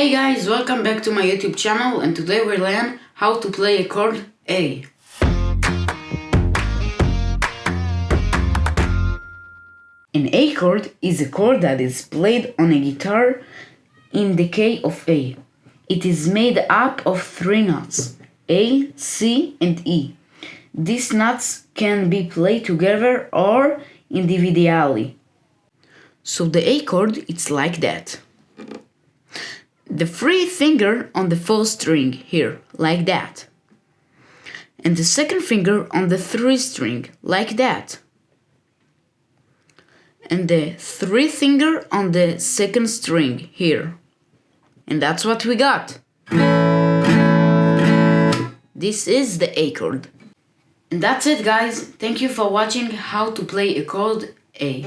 Hey guys, welcome back to my YouTube channel, and today we learn how to play a chord A. An A chord is a chord that is played on a guitar in the key of A. It is made up of three notes, A, C, and E. These notes can be played together or individually. So the A chord it's like that. The free finger on the fourth string here, like that. And the second finger on the third string, like that. And the three finger on the second string here. And that's what we got. This is the A chord. And that's it guys, thank you for watching how to play a chord A.